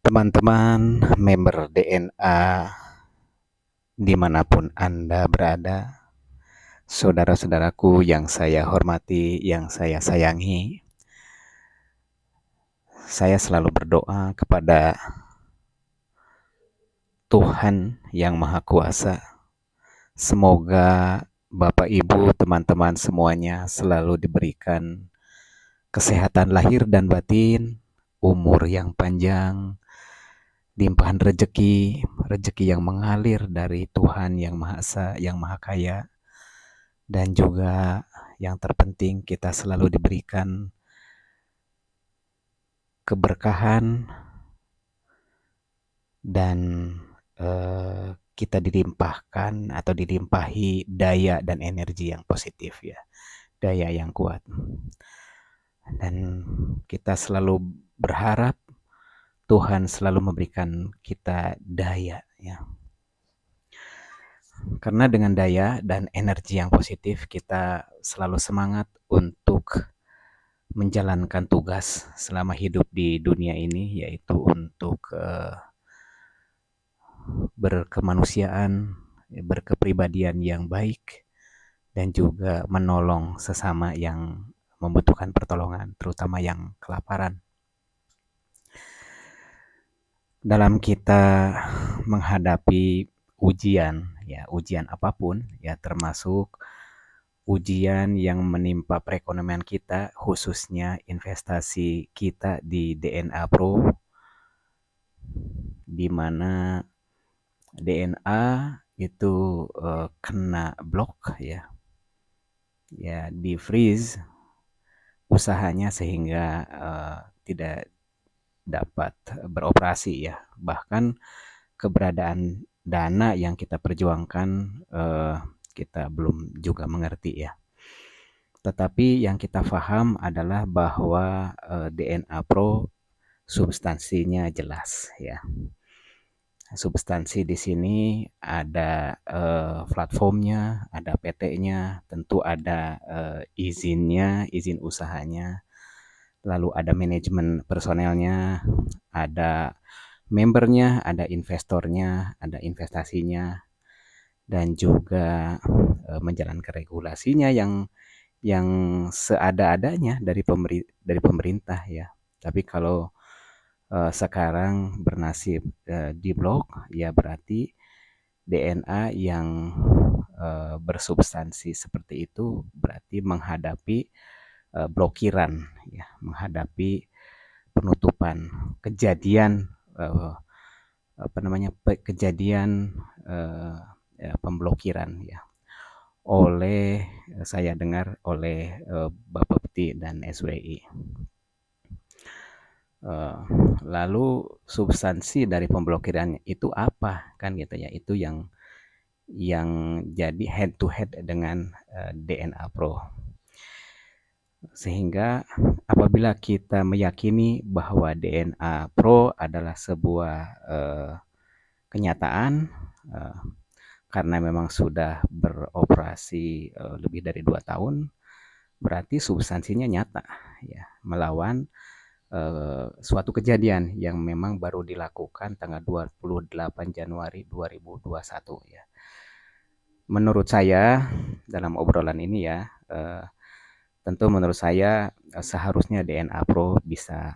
Teman-teman member DNA dimanapun Anda berada, saudara-saudaraku yang saya hormati, yang saya sayangi, saya selalu berdoa kepada Tuhan yang Maha Kuasa. Semoga Bapak Ibu, teman-teman semuanya selalu diberikan kesehatan lahir dan batin, umur yang panjang, limpahan rezeki yang mengalir dari Tuhan yang Maha Esa, yang Maha Kaya, dan juga yang terpenting kita selalu diberikan keberkahan dan kita dilimpahkan atau dilimpahi daya dan energi yang positif ya, daya yang kuat. Dan kita selalu berharap Tuhan selalu memberikan kita daya ya. Karena dengan daya dan energi yang positif kita selalu semangat untuk menjalankan tugas selama hidup di dunia ini, yaitu untuk berkemanusiaan, berkepribadian yang baik, dan juga menolong sesama yang membutuhkan pertolongan, terutama yang kelaparan. Dalam kita menghadapi ujian, ya ujian apapun, ya termasuk ujian yang menimpa perekonomian kita, khususnya investasi kita di DNA Pro, di mana DNA itu kena blok ya, di freeze usahanya sehingga tidak dapat beroperasi ya. Bahkan keberadaan dana yang kita perjuangkan kita belum juga mengerti ya. Tetapi yang kita paham adalah bahwa DNA Pro substansinya jelas ya. Substansi di sini ada platformnya, ada PT-nya, tentu ada izinnya, izin usahanya, lalu ada manajemen personelnya, ada membernya, ada investornya, ada investasinya, dan juga menjalankan regulasinya yang seada-adanya dari pemerintah ya. Tapi kalau sekarang bernasib di blok, ya berarti DNA yang bersubstansi seperti itu berarti menghadapi blokiran, ya, menghadapi penutupan, kejadian pemblokiran ya, oleh saya dengar oleh Bapepti dan SWI. Lalu substansi dari pemblokiran itu apa kan gitu ya, itu yang jadi head to head dengan DNA Pro. Sehingga apabila kita meyakini bahwa DNA Pro adalah sebuah kenyataan karena memang sudah beroperasi lebih dari 2 tahun, berarti substansinya nyata ya, melawan suatu kejadian yang memang baru dilakukan tanggal 28 Januari 2021 ya. Menurut saya dalam obrolan ini ya, tentu menurut saya seharusnya DNA Pro bisa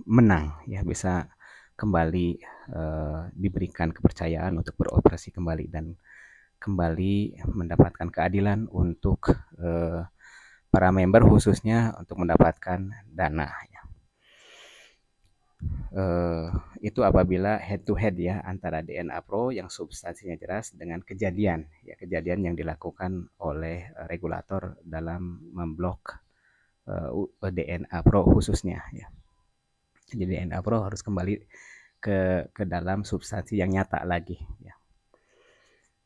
menang ya, bisa kembali diberikan kepercayaan untuk beroperasi kembali dan kembali mendapatkan keadilan untuk para member, khususnya untuk mendapatkan dana ya. Itu apabila head to head ya antara DNA Pro yang substansinya jelas dengan kejadian yang dilakukan oleh regulator dalam memblok DNA Pro khususnya ya. Jadi DNA Pro harus kembali ke dalam substansi yang nyata lagi ya.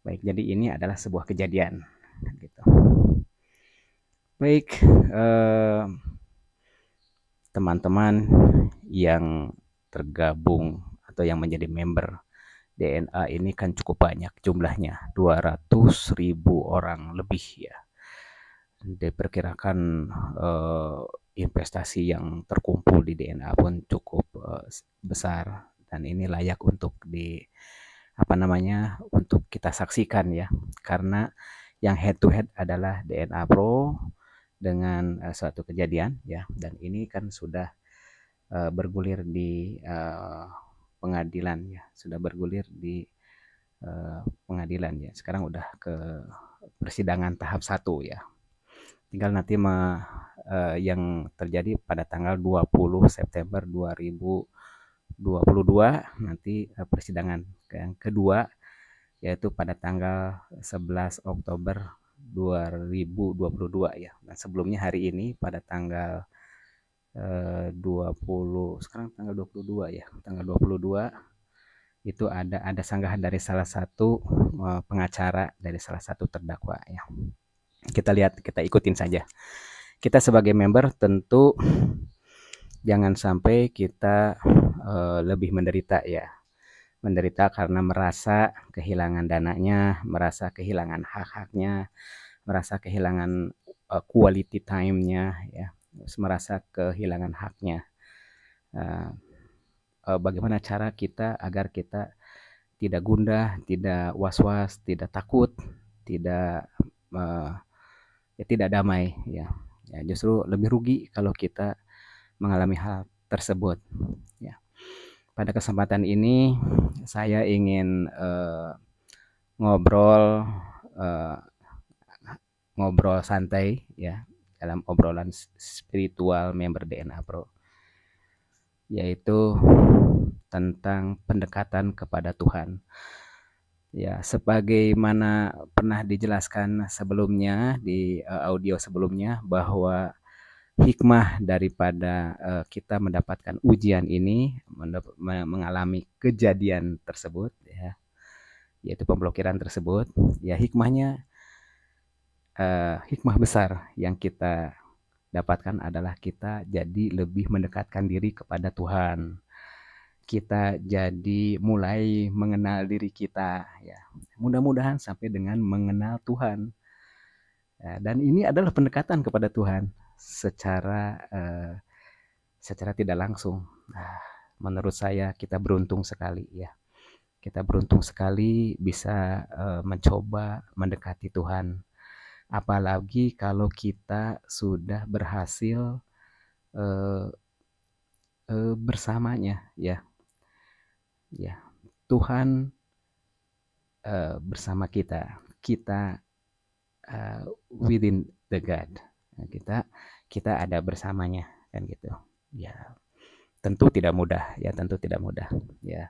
Baik, jadi ini adalah sebuah kejadian gitu. Baik, teman-teman yang tergabung atau yang menjadi member DNA ini kan cukup banyak jumlahnya, 200.000 orang lebih ya. Diperkirakan investasi yang terkumpul di DNA pun cukup besar, dan ini layak untuk untuk kita saksikan ya, karena yang head to head adalah DNA Pro dengan suatu kejadian ya, dan ini kan sudah bergulir di pengadilan ya, sudah bergulir di pengadilan ya. Sekarang udah ke persidangan tahap 1 ya. Tinggal nanti yang terjadi pada tanggal 20 September 2022 nanti persidangan yang kedua, yaitu pada tanggal 11 Oktober 2022 ya. Dan sebelumnya hari ini pada tanggal 20, sekarang tanggal 22 ya. Tanggal 22 itu ada sanggahan dari salah satu pengacara dari salah satu terdakwa ya. Kita lihat, kita ikutin saja. Kita sebagai member tentu jangan sampai kita lebih menderita ya. Menderita karena merasa kehilangan dananya, merasa kehilangan hak-haknya, merasa kehilangan quality time-nya ya, merasa kehilangan haknya. Bagaimana cara kita agar kita tidak gundah, tidak was-was, tidak takut, tidak tidak damai ya. Ya, justru lebih rugi kalau kita mengalami hal tersebut ya. Pada kesempatan ini saya ingin ngobrol santai ya, dalam obrolan spiritual member DNA Pro, yaitu tentang pendekatan kepada Tuhan. Ya, sebagaimana pernah dijelaskan sebelumnya di audio sebelumnya, bahwa hikmah daripada kita mendapatkan ujian ini, mengalami kejadian tersebut ya, yaitu pemblokiran tersebut ya, hikmahnya hikmah besar yang kita dapatkan adalah kita jadi lebih mendekatkan diri kepada Tuhan. Kita jadi mulai mengenal diri kita ya. Mudah-mudahan sampai dengan mengenal Tuhan. Ya, dan ini adalah pendekatan kepada Tuhan secara tidak langsung. Nah, menurut saya kita beruntung sekali ya. Kita beruntung sekali bisa mencoba mendekati Tuhan. Apalagi kalau kita sudah berhasil bersamanya ya. Ya, Tuhan bersama kita. Kita within the God. Nah, kita ada bersamanya kan gitu. Ya, tentu tidak mudah ya, tentu tidak mudah ya.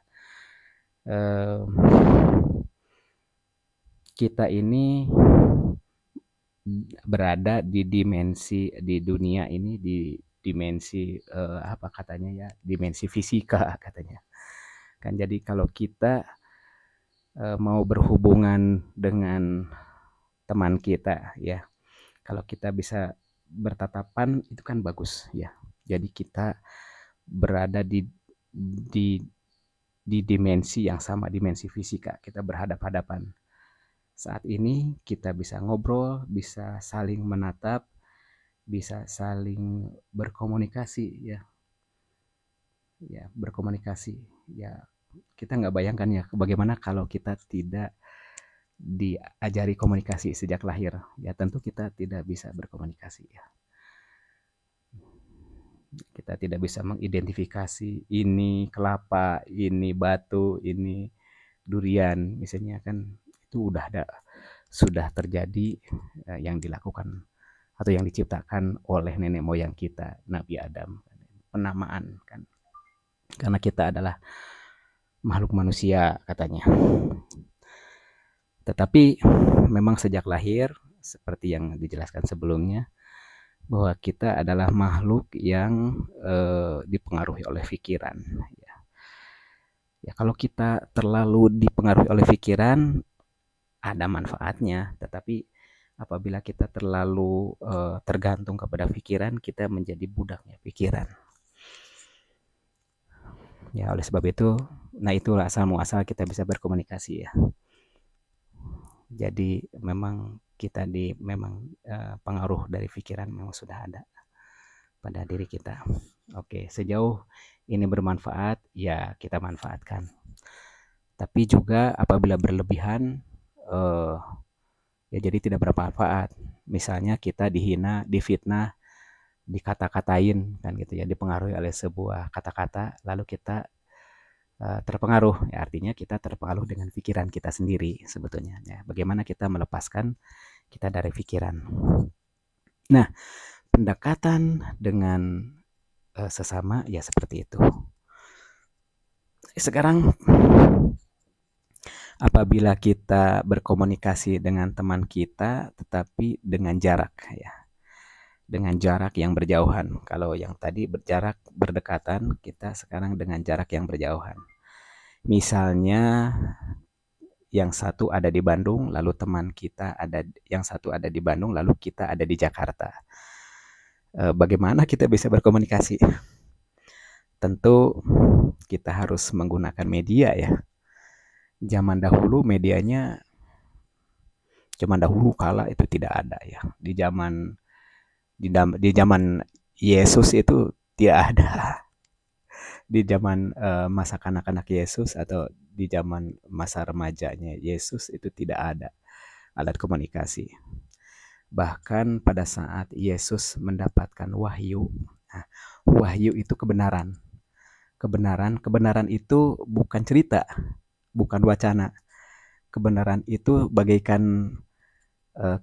Kita ini berada di dimensi, di dunia ini, di dimensi apa katanya ya, dimensi fisika katanya kan. Jadi kalau kita mau berhubungan dengan teman kita ya, kalau kita bisa bertatapan itu kan bagus ya. Jadi kita berada di dimensi yang sama, dimensi fisika, kita berhadap-hadapan. Saat ini kita bisa ngobrol, bisa saling menatap, bisa saling berkomunikasi ya. Ya, berkomunikasi. Ya, kita nggak bayangkan ya bagaimana kalau kita tidak diajari komunikasi sejak lahir. Ya, tentu kita tidak bisa berkomunikasi ya. Kita tidak bisa mengidentifikasi ini kelapa, ini batu, ini durian misalnya kan. Itu sudah terjadi yang dilakukan atau yang diciptakan oleh nenek moyang kita, Nabi Adam. Penamaan kan. Karena kita adalah makhluk manusia katanya. Tetapi memang sejak lahir, seperti yang dijelaskan sebelumnya, bahwa kita adalah makhluk yang dipengaruhi oleh pikiran. Ya, kalau kita terlalu dipengaruhi oleh pikiran, ada manfaatnya, tetapi apabila kita terlalu tergantung kepada pikiran, kita menjadi budaknya pikiran. Ya, oleh sebab itu, nah itulah asal muasal kita bisa berkomunikasi ya. Jadi memang kita memang pengaruh dari pikiran memang sudah ada. pada diri kita. Oke, sejauh ini bermanfaat, ya kita manfaatkan. Tapi juga apabila berlebihan, eh, ya jadi tidak bermanfaat. Misalnya kita dihina, difitnah, dikata-katain kan gitu ya, dipengaruhi oleh sebuah kata-kata, lalu kita terpengaruh. Ya, artinya kita terpengaruh dengan pikiran kita sendiri sebetulnya. Ya, bagaimana kita melepaskan kita dari pikiran. Nah, pendekatan dengan sesama ya seperti itu. Sekarang apabila kita berkomunikasi dengan teman kita tetapi dengan jarak ya. Dengan jarak yang berjauhan. Kalau yang tadi berjarak berdekatan, kita sekarang dengan jarak yang berjauhan. Misalnya yang satu ada di Bandung, lalu teman kita ada yang satu ada di Bandung, lalu kita ada di Jakarta. Bagaimana kita bisa berkomunikasi? Tentu kita harus menggunakan media ya. Zaman dahulu medianya zaman dahulu kala itu tidak ada ya. Di zaman Yesus itu tidak ada. Di zaman masa kanak-kanak Yesus atau di zaman masa remajanya Yesus itu tidak ada alat komunikasi. Bahkan pada saat Yesus mendapatkan wahyu, nah, wahyu itu kebenaran. Kebenaran itu bukan cerita, bukan wacana. Kebenaran itu bagaikan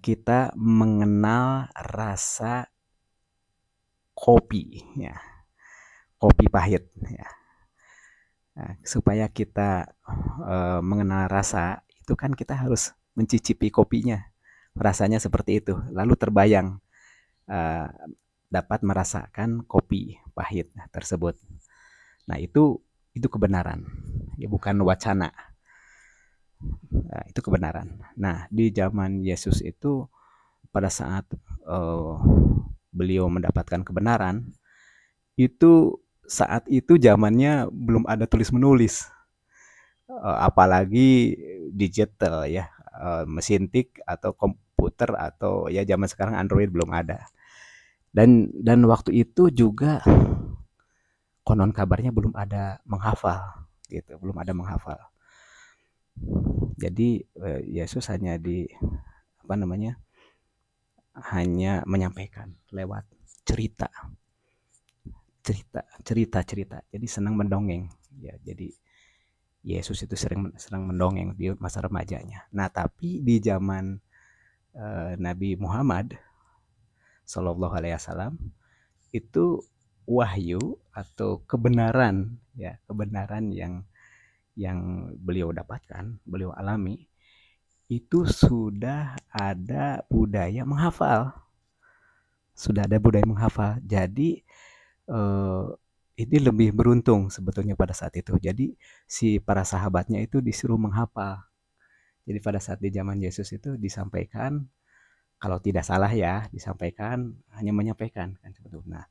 kita mengenal rasa kopi, ya, kopi pahit. Ya. Nah, supaya kita mengenal rasa, itu kan kita harus mencicipi kopinya. Rasanya seperti itu. Lalu terbayang uh, dapat merasakan kopi pahit tersebut. Nah, itu kebenaran, ya bukan wacana. Nah, itu kebenaran. Nah, di zaman Yesus itu pada saat uh, beliau mendapatkan kebenaran, itu saat itu zamannya belum ada tulis menulis, apalagi digital ya, mesin tik atau komputer atau ya zaman sekarang Android belum ada. Dan waktu itu juga konon kabarnya belum ada menghafal gitu, belum ada menghafal. Jadi Yesus hanya hanya menyampaikan lewat cerita cerita. Jadi senang mendongeng ya. Jadi Yesus itu sering mendongeng di masa remajanya. Nah, tapi di zaman Nabi Muhammad Shallallahu Alaihi Wasallam itu wahyu atau kebenaran ya, kebenaran yang beliau dapatkan, beliau alami, itu sudah ada budaya menghafal. Sudah ada budaya menghafal. Jadi ini lebih beruntung sebetulnya pada saat itu. Jadi si para sahabatnya itu disuruh menghafal. Jadi pada saat di zaman Yesus itu disampaikan, kalau tidak salah ya, disampaikan hanya menyampaikan kan sebetulnya. Nah,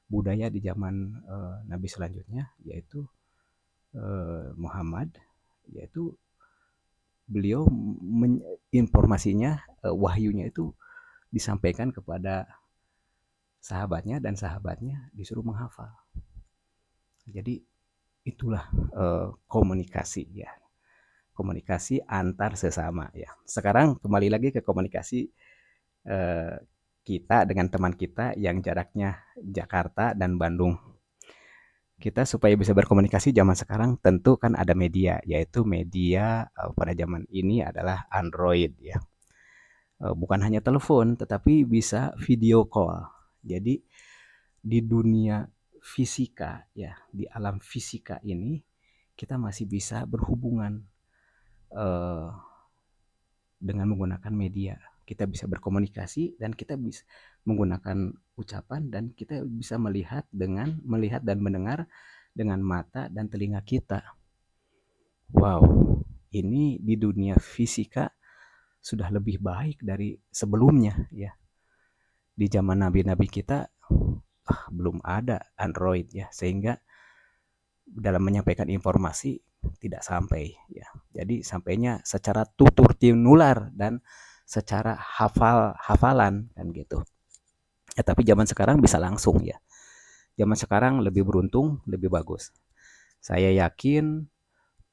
budaya di zaman Nabi selanjutnya yaitu Muhammad, yaitu beliau informasinya, wahyunya itu disampaikan kepada sahabatnya dan sahabatnya disuruh menghafal. Jadi itulah komunikasi ya, komunikasi antar sesama ya. Sekarang kembali lagi ke komunikasi kita dengan teman kita yang jaraknya Jakarta dan Bandung. Kita supaya bisa berkomunikasi zaman sekarang tentu kan ada media, yaitu media pada zaman ini adalah Android ya. Bukan hanya telepon, tetapi bisa video call. Jadi di dunia fisika ya, di alam fisika ini kita masih bisa berhubungan dengan menggunakan media. Kita bisa berkomunikasi dan kita bisa menggunakan ucapan dan kita bisa melihat dan mendengar dengan mata dan telinga kita. Wow, ini di dunia fisika sudah lebih baik dari sebelumnya ya. Di zaman nabi-nabi kita belum ada Android ya, sehingga dalam menyampaikan informasi tidak sampai ya. Jadi sampainya secara tutur tinular dan secara hafalan kan gitu. Ya, tapi zaman sekarang bisa langsung ya. Zaman sekarang lebih beruntung, lebih bagus. Saya yakin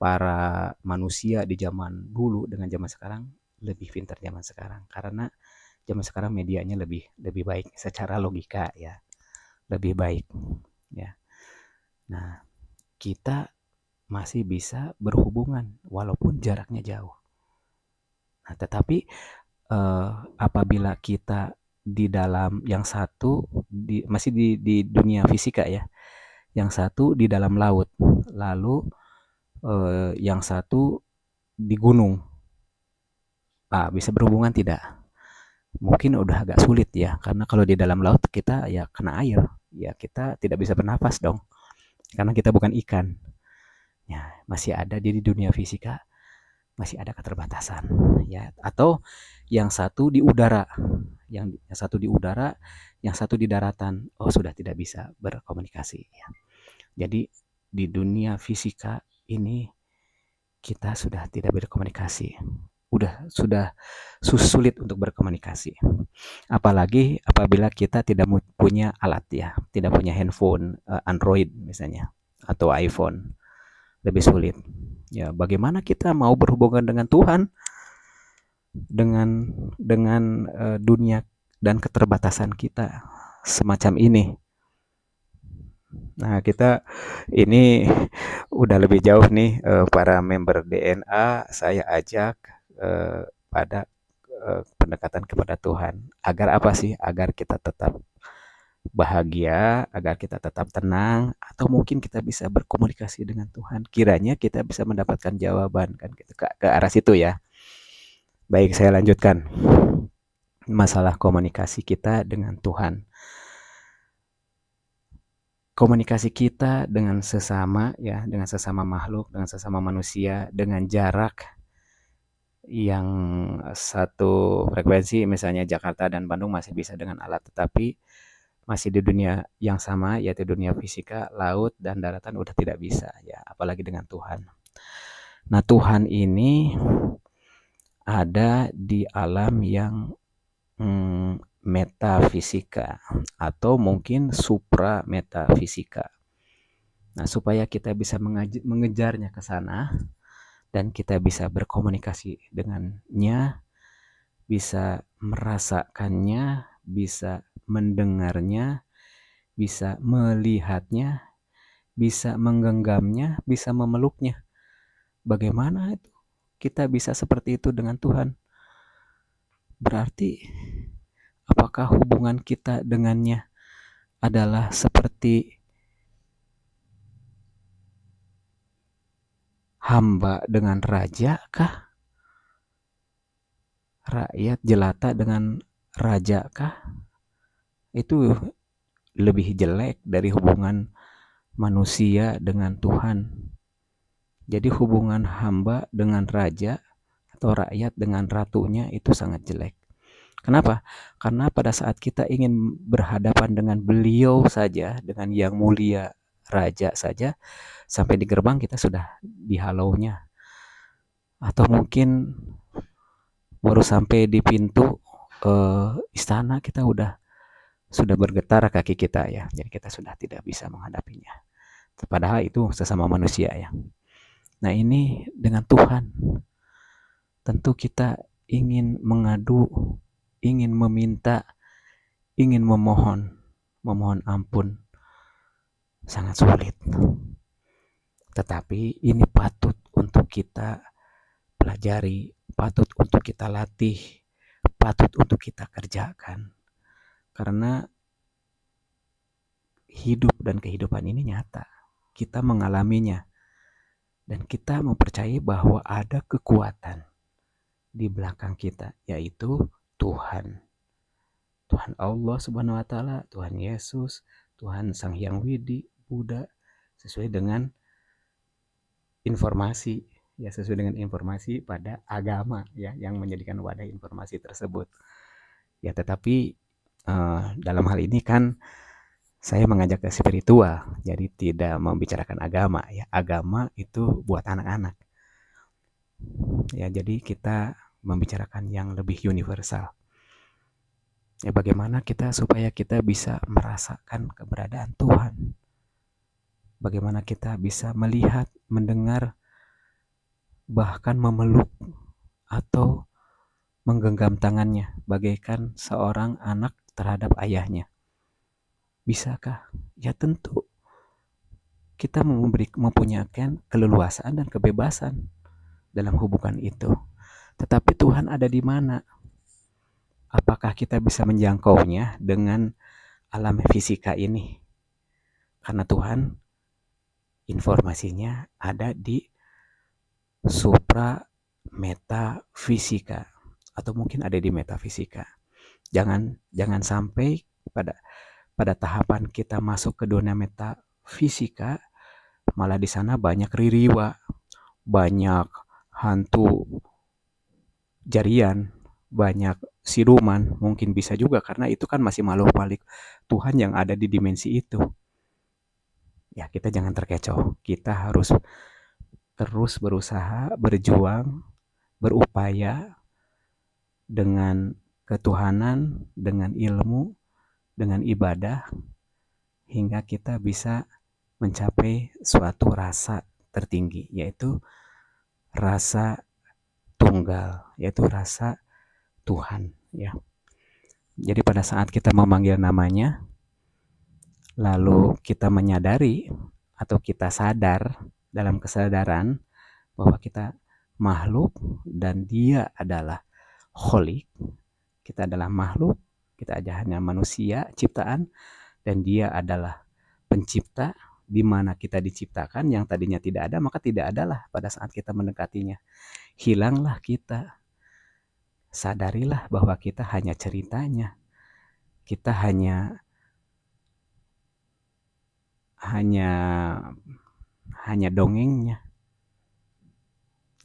para manusia di zaman dulu dengan zaman sekarang lebih pintar zaman sekarang, karena zaman sekarang medianya lebih lebih baik secara logika ya, lebih baik ya. Nah, kita masih bisa berhubungan walaupun jaraknya jauh. Nah, tetapi apabila kita di dalam yang satu masih di dunia fisika ya, yang satu di dalam laut, lalu yang satu di gunung, bisa berhubungan tidak? Mungkin udah agak sulit ya, karena kalau di dalam laut kita ya kena air, ya kita tidak bisa bernafas dong, karena kita bukan ikan. Ya, masih ada di dunia fisika, masih ada keterbatasan ya. Atau yang satu di udara, yang satu di udara, yang satu di daratan. Oh, sudah tidak bisa berkomunikasi ya. Jadi di dunia fisika ini kita sudah tidak berkomunikasi. Sudah sulit untuk berkomunikasi. Apalagi apabila kita tidak punya alat ya, tidak punya handphone Android misalnya atau iPhone, lebih sulit. Ya, bagaimana kita mau berhubungan dengan Tuhan dengan dunia dan keterbatasan kita semacam ini. Nah, kita ini udah lebih jauh nih, para member DNA saya ajak pada pendekatan kepada Tuhan. Agar apa sih? Agar kita tetap bahagia, agar kita tetap tenang, atau mungkin kita bisa berkomunikasi dengan Tuhan. Kiranya kita bisa mendapatkan jawaban kan gitu, ke arah situ ya. Baik, saya lanjutkan. Masalah komunikasi kita dengan Tuhan. Komunikasi kita dengan sesama ya, dengan sesama makhluk, dengan sesama manusia, dengan jarak yang satu frekuensi, misalnya Jakarta dan Bandung masih bisa dengan alat, tetapi masih di dunia yang sama, yaitu dunia fisika, laut dan daratan udah tidak bisa ya, apalagi dengan Tuhan. Nah, Tuhan ini ada di alam yang metafisika atau mungkin supra metafisika. Nah, supaya kita bisa mengejarnya ke sana dan kita bisa berkomunikasi dengannya, bisa merasakannya, bisa mendengarnya, bisa melihatnya, bisa menggenggamnya, bisa memeluknya. Bagaimana itu kita bisa seperti itu dengan Tuhan? Berarti apakah hubungan kita dengannya adalah seperti hamba dengan raja kah? Rakyat jelata dengan raja kah? Itu lebih jelek dari hubungan manusia dengan Tuhan. Jadi hubungan hamba dengan raja atau rakyat dengan ratunya itu sangat jelek. Kenapa? Karena pada saat kita ingin berhadapan dengan beliau saja, dengan yang mulia raja saja, sampai di gerbang kita sudah dihalaunya. Atau mungkin baru sampai di pintu istana kita sudah bergetar kaki kita ya. Jadi kita sudah tidak bisa menghadapinya. Padahal itu sesama manusia ya. Nah, ini dengan Tuhan. Tentu kita ingin mengadu, ingin meminta, ingin memohon ampun. Sangat sulit. Tetapi ini patut untuk kita pelajari, patut untuk kita latih, patut untuk kita kerjakan. Karena hidup dan kehidupan ini nyata. Kita mengalaminya. Dan kita mempercayai bahwa ada kekuatan di belakang kita, yaitu Tuhan. Tuhan Allah Subhanahu wa taala, Tuhan Yesus, Tuhan Sang Hyang Widi, Buddha, sesuai dengan informasi ya, sesuai dengan informasi pada agama ya yang menjadikan wadah informasi tersebut. Ya, tetapi dalam hal ini kan saya mengajak ke spiritual, jadi tidak membicarakan agama ya. Agama itu buat anak-anak. Ya, jadi kita membicarakan yang lebih universal. Ya, bagaimana kita supaya kita bisa merasakan keberadaan Tuhan? Bagaimana kita bisa melihat, mendengar, bahkan memeluk atau menggenggam tangannya bagaikan seorang anak terhadap ayahnya? Bisakah? Ya tentu kita mempunyai keleluasaan dan kebebasan dalam hubungan itu. Tetapi Tuhan ada di mana? Apakah kita bisa menjangkaunya dengan alam fisika ini? Karena Tuhan informasinya ada di supra metafisika atau mungkin ada di metafisika. Jangan sampai pada tahapan kita masuk ke dunia metafisika malah di sana banyak ririwa, banyak hantu jarian, banyak siluman, mungkin bisa juga karena itu kan masih makhluk Tuhan yang ada di dimensi itu. Ya, kita jangan terkecoh. Kita harus terus berusaha, berjuang, berupaya dengan ketuhanan, dengan ilmu, dengan ibadah hingga kita bisa mencapai suatu rasa tertinggi, yaitu rasa tunggal, yaitu rasa Tuhan, ya. Jadi pada saat kita memanggil namanya, lalu kita menyadari atau kita sadar dalam kesadaran bahwa kita makhluk dan dia adalah Kholik, kita adalah makhluk, kita aja hanya manusia ciptaan dan dia adalah pencipta, di mana kita diciptakan yang tadinya tidak ada, maka tidak adalah pada saat kita mendekatinya. Hilanglah kita. Sadarilah bahwa kita hanya ceritanya. Kita hanya hanya dongengnya.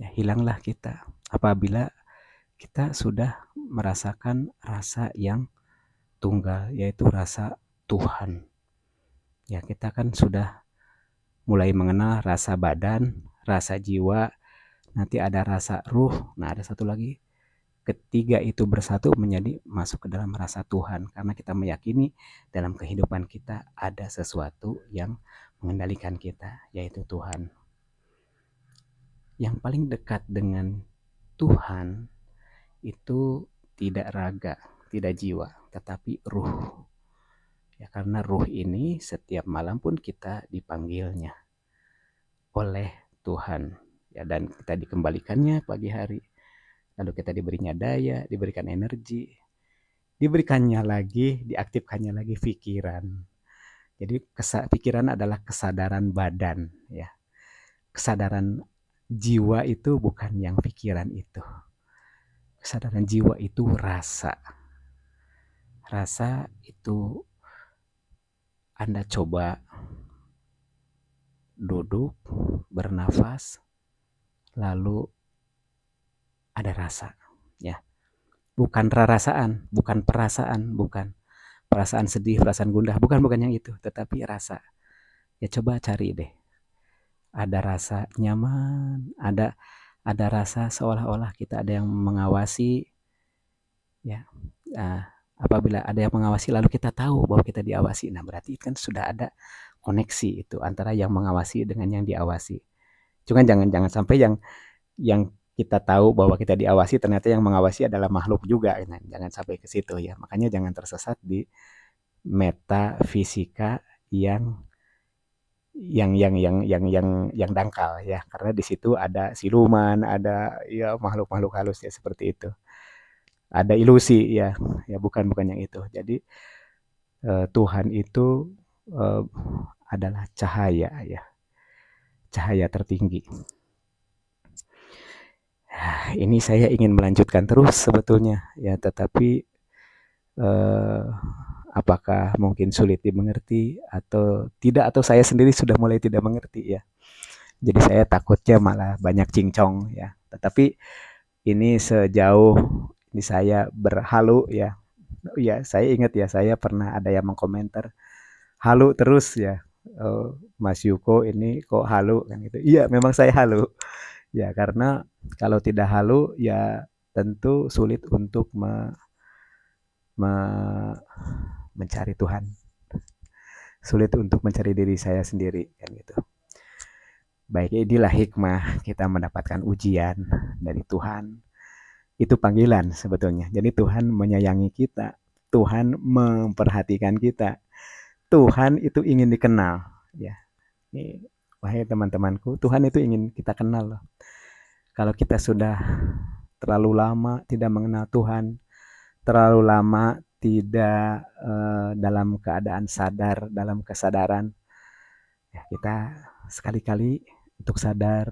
Ya, hilanglah kita apabila kita sudah merasakan rasa yang tunggal, yaitu rasa Tuhan. Ya, kita kan sudah mulai mengenal rasa badan, rasa jiwa, nanti ada rasa ruh, nah ada satu lagi. Ketiga itu bersatu menjadi masuk ke dalam rasa Tuhan, karena kita meyakini dalam kehidupan kita ada sesuatu yang mengendalikan kita, yaitu Tuhan. Yang paling dekat dengan Tuhan itu tidak raga, tidak jiwa, tetapi ruh. Ya, karena ruh ini setiap malam pun kita dipanggilnya oleh Tuhan. Ya, dan kita dikembalikannya pagi hari. Lalu kita diberinya daya, diberikan energi, diberikannya lagi, diaktifkannya lagi pikiran. Jadi pikiran adalah kesadaran badan, ya. Kesadaran jiwa itu bukan yang pikiran itu. Kesadaran jiwa itu rasa. Rasa itu Anda coba duduk, bernafas, lalu ada rasa, ya. Bukan rarasaan, bukan perasaan, bukan perasaan sedih, perasaan gundah, bukan yang itu, tetapi rasa. Ya coba cari deh. Ada rasa nyaman, ada rasa seolah-olah kita ada yang mengawasi, ya. Apabila ada yang mengawasi lalu kita tahu bahwa kita diawasi, nah berarti kan sudah ada koneksi itu antara yang mengawasi dengan yang diawasi. Cuman jangan sampai yang kita tahu bahwa kita diawasi ternyata yang mengawasi adalah makhluk juga. Nah, jangan sampai ke situ ya. Makanya jangan tersesat di metafisika yang dangkal ya, karena di situ ada siluman, ada ya makhluk-makhluk halus ya seperti itu. Ada ilusi ya, ya bukan yang itu. Jadi Tuhan itu adalah cahaya ya, cahaya tertinggi. Ini saya ingin melanjutkan terus sebetulnya ya, tetapi apakah mungkin sulit dimengerti atau tidak, atau saya sendiri sudah mulai tidak mengerti ya. Jadi saya takutnya malah banyak cincong ya. Tetapi ini sejauh ini saya berhalu ya. Ya, saya ingat ya, saya pernah ada yang mengkomentar halu terus ya. Mas Yuko ini kok halu kan gitu. Iya, memang saya halu. Ya, karena kalau tidak halu ya tentu sulit untuk mencari Tuhan. Sulit untuk mencari diri saya sendiri kan gitu. Baik, inilah hikmah kita mendapatkan ujian dari Tuhan. Itu panggilan sebetulnya. Jadi Tuhan menyayangi kita, Tuhan memperhatikan kita, Tuhan itu ingin dikenal. Ya, ini, wahai teman-temanku, Tuhan itu ingin kita kenal loh. Kalau kita sudah terlalu lama tidak mengenal Tuhan, terlalu lama tidak dalam keadaan sadar, dalam kesadaran, ya kita sekali-kali untuk sadar,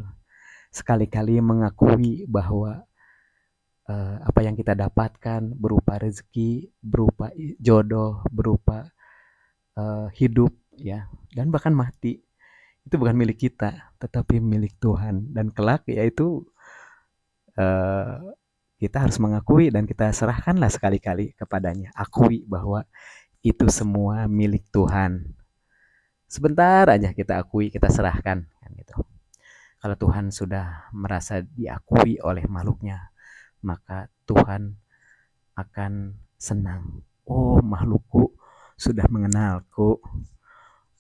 sekali-kali mengakui bahwa apa yang kita dapatkan berupa rezeki, berupa jodoh, berupa hidup, ya, dan bahkan mati, itu bukan milik kita, tetapi milik Tuhan. Dan kelak yaitu eh, kita harus mengakui dan kita serahkanlah sekali-kali kepadanya. Akui bahwa itu semua milik Tuhan. Sebentar aja kita akui, kita serahkan, kan gitu. Kalau Tuhan sudah merasa diakui oleh makhluknya, maka Tuhan akan senang. Oh, makhlukku sudah mengenalku.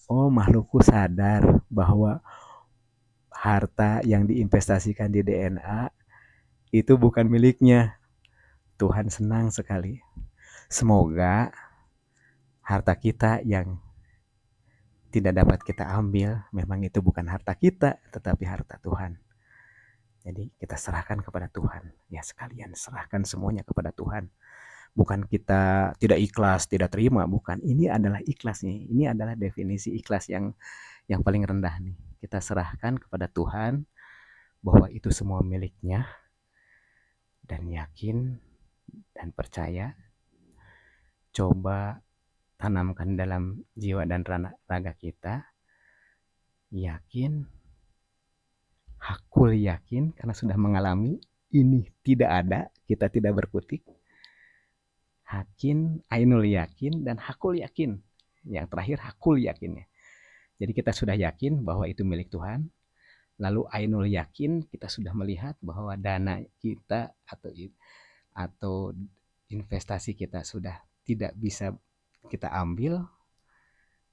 Oh, makhlukku sadar bahwa harta yang diinvestasikan di DNA itu bukan miliknya. Tuhan senang sekali. Semoga harta kita yang tidak dapat kita ambil, memang itu bukan harta kita, tetapi harta Tuhan. Jadi kita serahkan kepada Tuhan. Ya, sekalian serahkan semuanya kepada Tuhan. Bukan kita tidak ikhlas, tidak terima, bukan. Ini adalah ikhlas nih. Ini adalah definisi ikhlas yang paling rendah nih. Kita serahkan kepada Tuhan bahwa itu semua miliknya, dan yakin dan percaya. Coba tanamkan dalam jiwa dan raga kita. Yakin, hakul yakin, karena sudah mengalami ini tidak ada, kita tidak berkutik. Hakin, ainul yakin, dan hakul yakin. Yang terakhir hakul yakinnya. Jadi kita sudah yakin bahwa itu milik Tuhan. Lalu ainul yakin, kita sudah melihat bahwa dana kita atau investasi kita sudah tidak bisa kita ambil.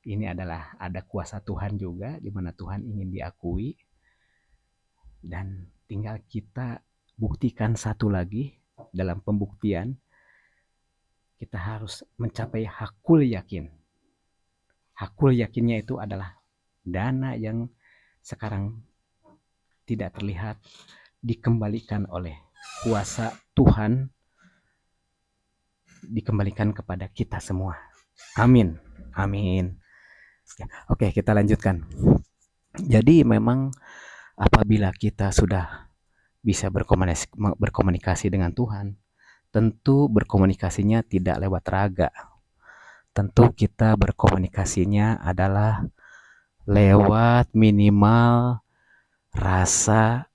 Ini adalah ada kuasa Tuhan juga, di mana Tuhan ingin diakui. Dan tinggal kita buktikan satu lagi dalam pembuktian. Kita harus mencapai hakul yakin. Hakul yakinnya itu adalah dana yang sekarang tidak terlihat dikembalikan oleh kuasa Tuhan, dikembalikan kepada kita semua. Amin. Amin. Oke, kita lanjutkan. Jadi memang apabila kita sudah bisa berkomunikasi dengan Tuhan, tentu berkomunikasinya tidak lewat raga. Tentu kita berkomunikasinya adalah lewat minimal rasa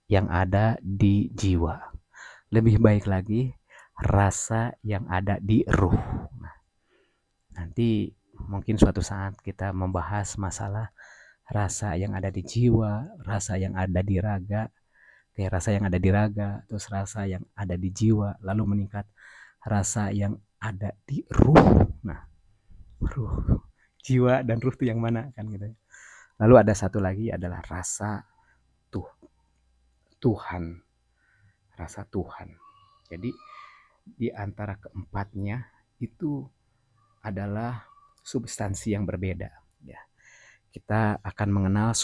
yang ada di jiwa. Lebih baik lagi, rasa yang ada di ruh. Nah, nanti mungkin suatu saat kita membahas masalah rasa yang ada di jiwa, rasa yang ada di raga, kayak rasa yang ada di raga, terus rasa yang ada di jiwa, lalu meningkat rasa yang ada di ruh. Nah, ruh, jiwa dan ruh itu yang mana kan gitu. Lalu ada satu lagi adalah rasa Tuhan, rasa Tuhan. Jadi di antara keempatnya itu adalah substansi yang berbeda. Ya, kita akan mengenal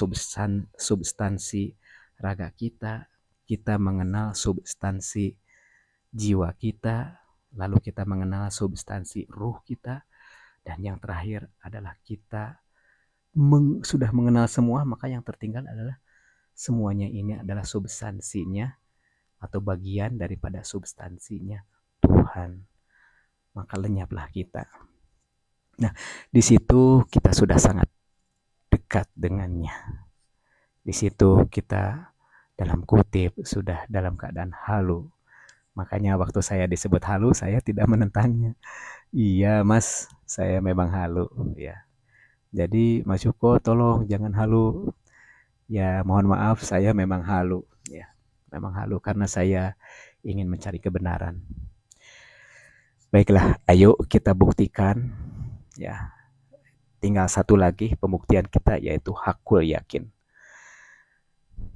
substansi raga kita, kita mengenal substansi jiwa kita, lalu kita mengenal substansi ruh kita, dan yang terakhir adalah kita sudah mengenal semua, maka yang tertinggal adalah semuanya ini adalah substansinya atau bagian daripada substansinya Tuhan. Maka lenyaplah kita. Nah, di situ kita sudah sangat dekat dengannya. Di situ kita dalam kutip sudah dalam keadaan halu. Makanya waktu saya disebut halu, saya tidak menentangnya. Iya mas, saya memang halu ya. Jadi Mas Yuko tolong jangan halu. Ya mohon maaf, saya memang halu ya. Memang halu karena saya ingin mencari kebenaran. Baiklah, ayo kita buktikan ya. Tinggal satu lagi pembuktian kita yaitu hakul yakin.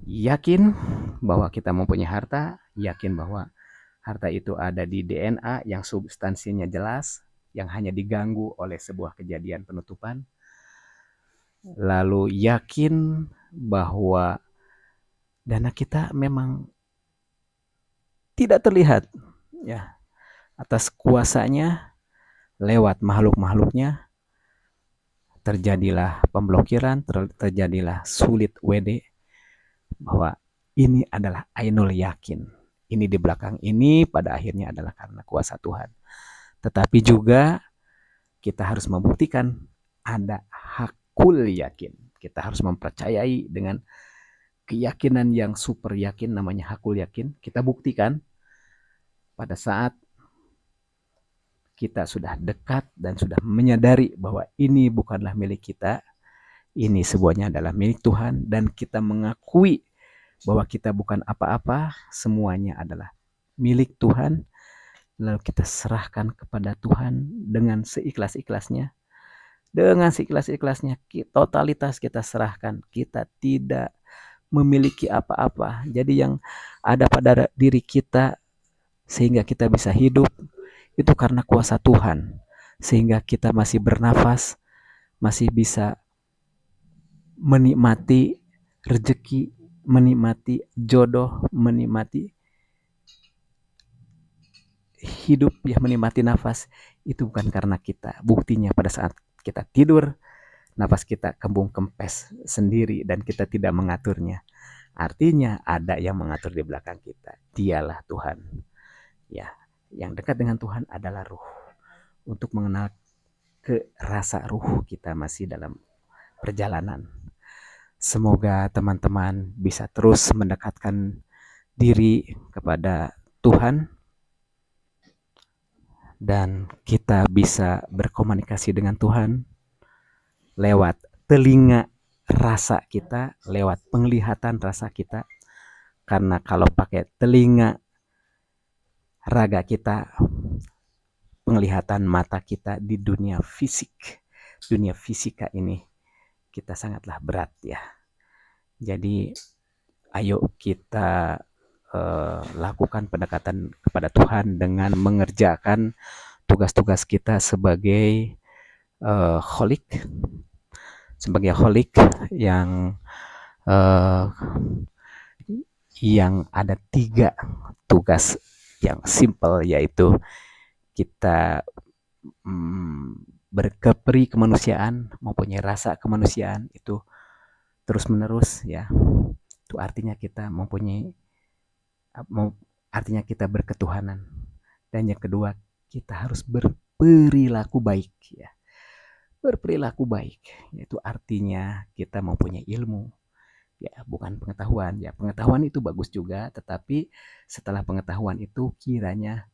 Yakin bahwa kita mempunyai harta, yakin bahwa harta itu ada di DNA yang substansinya jelas, yang hanya diganggu oleh sebuah kejadian penutupan. Lalu yakin bahwa dana kita memang tidak terlihat ya atas kuasanya lewat makhluk-makhluknya terjadilah pemblokiran, terjadilah sulit WD bahwa ini adalah ainul yakin. Ini di belakang ini pada akhirnya adalah karena kuasa Tuhan. Tetapi juga kita harus membuktikan ada hakul yakin. Kita harus mempercayai dengan keyakinan yang super yakin namanya hakul yakin. Kita buktikan pada saat kita sudah dekat dan sudah menyadari bahwa ini bukanlah milik kita, ini semuanya adalah milik Tuhan, dan kita mengakui bahwa kita bukan apa-apa, semuanya adalah milik Tuhan, lalu kita serahkan kepada Tuhan dengan seikhlas-ikhlasnya. Dengan seikhlas-ikhlasnya, totalitas kita serahkan. Kita tidak memiliki apa-apa. Jadi yang ada pada diri kita sehingga kita bisa hidup, itu karena kuasa Tuhan. Sehingga kita masih bernafas, masih bisa menikmati rezeki, menikmati jodoh, menikmati hidup, ya menikmati nafas. Itu bukan karena kita. Buktinya pada saat kita tidur, nafas kita kembung kempes sendiri dan kita tidak mengaturnya. Artinya ada yang mengatur di belakang kita. Dialah Tuhan. Ya, yang dekat dengan Tuhan adalah ruh. Untuk mengenal ke rasa ruh kita masih dalam perjalanan. Semoga teman-teman bisa terus mendekatkan diri kepada Tuhan dan kita bisa berkomunikasi dengan Tuhan lewat telinga rasa kita, lewat penglihatan rasa kita. Karena kalau pakai telinga raga kita, penglihatan mata kita di dunia fisik, dunia fisika ini, kita sangatlah berat ya. Jadi ayo kita lakukan pendekatan kepada Tuhan dengan mengerjakan tugas-tugas kita sebagai holik, sebagai holik yang ada 3 tugas yang simple, yaitu kita berkepri kemanusiaan, mempunyai rasa kemanusiaan itu terus menerus ya. Itu artinya kita mempunyai, artinya kita berketuhanan. Dan yang kedua, kita harus berperilaku baik ya. Berperilaku baik, yaitu artinya kita mempunyai ilmu ya, bukan pengetahuan ya. Pengetahuan itu bagus juga, tetapi setelah pengetahuan itu kiranya